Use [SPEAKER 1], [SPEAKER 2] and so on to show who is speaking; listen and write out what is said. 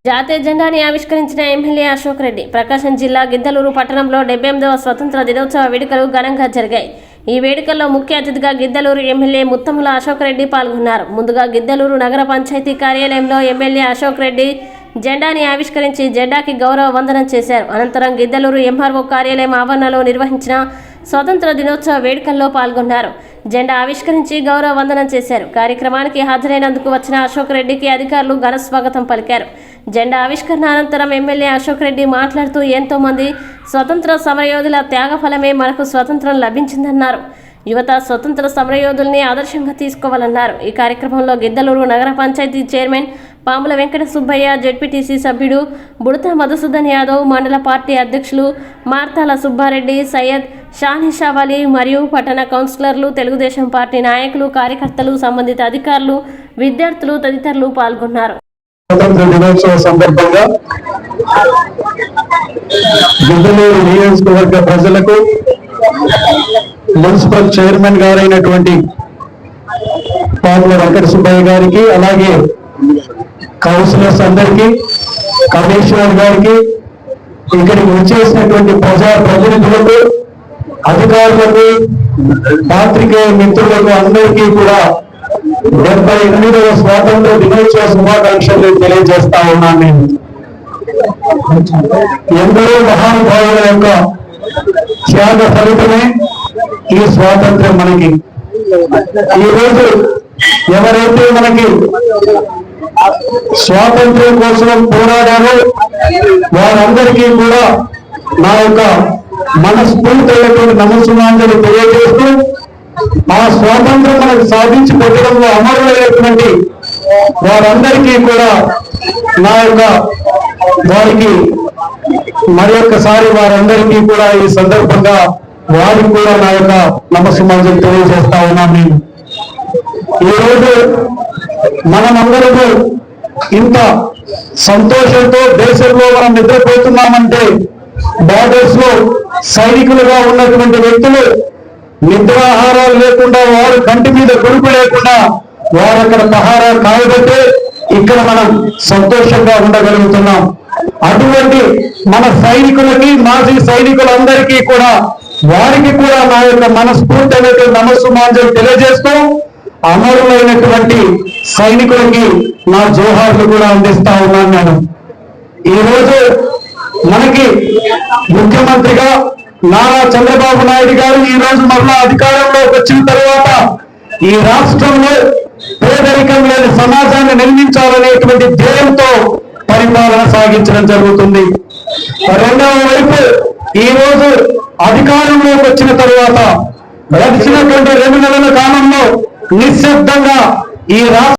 [SPEAKER 1] జాతీయ జెండాని ఆవిష్కరించిన ఎమ్మెల్యే అశోక్ రెడ్డి ప్రకాశం జిల్లా గిద్దలూరు పట్టణంలో 78వ స్వతంత్ర దినోత్సవ వేడుకలు ఘనంగా జరిగాయి। ఈ వేడుకల్లో ముఖ్య అతిథిగా గిద్దలూరు ఎమ్మెల్యే ముత్తముల అశోక్ రెడ్డి పాల్గొన్నారు। ముందుగా గిద్దలూరు నగర పంచాయతీ కార్యాలయంలో ఎమ్మెల్యే అశోక్ రెడ్డి జెండాని ఆవిష్కరించి జెండాకి గౌరవ వందనం చేశారు। అనంతరం గిద్దలూరు ఎంఆర్ఓ కార్యాలయం ఆవరణలో నిర్వహించిన స్వతంత్ర దినోత్సవ వేడుకల్లో పాల్గొన్నారు। జెండా ఆవిష్కరించి గౌరవ వందనం చేశారు। కార్యక్రమానికి హాజరైనందుకు వచ్చిన అశోక్ రెడ్డికి అధికారులు ఘన స్వాగతం పలికారు। జెండా ఆవిష్కరణ అనంతరం ఎమ్మెల్యే అశోక్ రెడ్డి మాట్లాడుతూ ఎంతో మంది స్వతంత్ర సమరయోధుల త్యాగఫలమే మనకు స్వతంత్రం లభించిందన్నారు। యువత స్వతంత్ర సమరయోధుల్ని ఆదర్శంగా తీసుకోవాలన్నారు। ఈ కార్యక్రమంలో గిద్దలూరు నగర పంచాయతీ చైర్మన్ పాముల వెంకట సుబ్బయ్య, జెడ్పీటీసీ సభ్యుడు బుడతా మధుసూదన్ యాదవ్, మండల పార్టీ అధ్యక్షులు మార్తాల సుబ్బారెడ్డి, సయ్యద్ షానిషావలి మరియు పట్టణ కౌన్సిలర్లు, తెలుగుదేశం పార్టీ నాయకులు, కార్యకర్తలు, సంబంధిత అధికారులు, విద్యార్థులు తదితరులు పాల్గొన్నారు।
[SPEAKER 2] స్వతంత్ర దినోత్సవ సందర్భంగా గిద్దలూరు నియోజకవర్గ ప్రజలకు, మున్సిపల్ చైర్మన్ గారైనటువంటి పాముల వెంకట సుబ్బయ్య గారికి, అలాగే కౌన్సిలర్స్ అందరికీ, కమిషనర్ గారికి, ఇక్కడికి వచ్చేసినటువంటి ప్రజా ప్రతినిధులకు, అధికారులకు, పాత్రికేయ మిత్రులకు అందరికీ కూడా 78వ స్వాతంత్ర దినోత్సవ శుభాకాంక్షలు తెలియజేస్తా ఉన్నాను। నేను ఎందరో మహానుభావుల యొక్క త్యాగ ఫలితమే ఈ స్వాతంత్ర్యం మనకి। ఈరోజు ఎవరైతే మనకి స్వాతంత్ర్యం కోసం పోరాడారో వారందరికీ కూడా నా యొక్క మనస్ఫూర్తిమైనటువంటి నమస్సుమాంజలి తెలియజేస్తూ, ఆ స్వాతంత్రం మనకు సాధించి పెట్టడంలో అమరులైనటువంటి వారందరికీ కూడా నా యొక్క వారికి మరొకసారి వారందరికీ కూడా ఈ సందర్భంగా వారికి కూడా నా యొక్క నమస్సుమాంజలి తెలియజేస్తా ఉన్నాను। నేను ఈరోజు మనమందరము ఇంత సంతోషంతో దేశంలో మనం నిద్రపోతున్నామంటే, బార్డర్స్ లో సైనికులుగా ఉన్నటువంటి వ్యక్తులు నిద్రాహారాలు లేకుండా, వారు కంటి మీద కొడుకు లేకుండా వారు అక్కడ పహారా కాయబట్టే ఇక్కడ మనం సంతోషంగా ఉండగలుగుతున్నాం। అటువంటి మన సైనికులకి, మాజీ సైనికులందరికీ కూడా వారికి కూడా నా యొక్క మనస్ఫూర్తిమైనటువంటి నమస్సుమాంజలి తెలియజేస్తూ, అమరులైనటువంటి సైనికులకి నా జోహార్లు కూడా అందిస్తా ఉన్నాను। నేను ఈరోజు మనకి ముఖ్యమంత్రిగా నారా చంద్రబాబు నాయుడు గారు ఈ రోజు మరలా అధికారంలోకి వచ్చిన తర్వాత ఈ రాష్ట్రంలో పేదరికం లేని సమాజాన్ని నిర్మించాలనేటువంటి ధ్యేయంతో పరిపాలన సాగించడం జరుగుతుంది। రెండవ వైపు ఈ రోజు అధికారంలోకి వచ్చిన తర్వాత గడిచినటువంటి 2 నెలల కాలంలో నిశ్శబ్దంగా ఈ రాష్ట్ర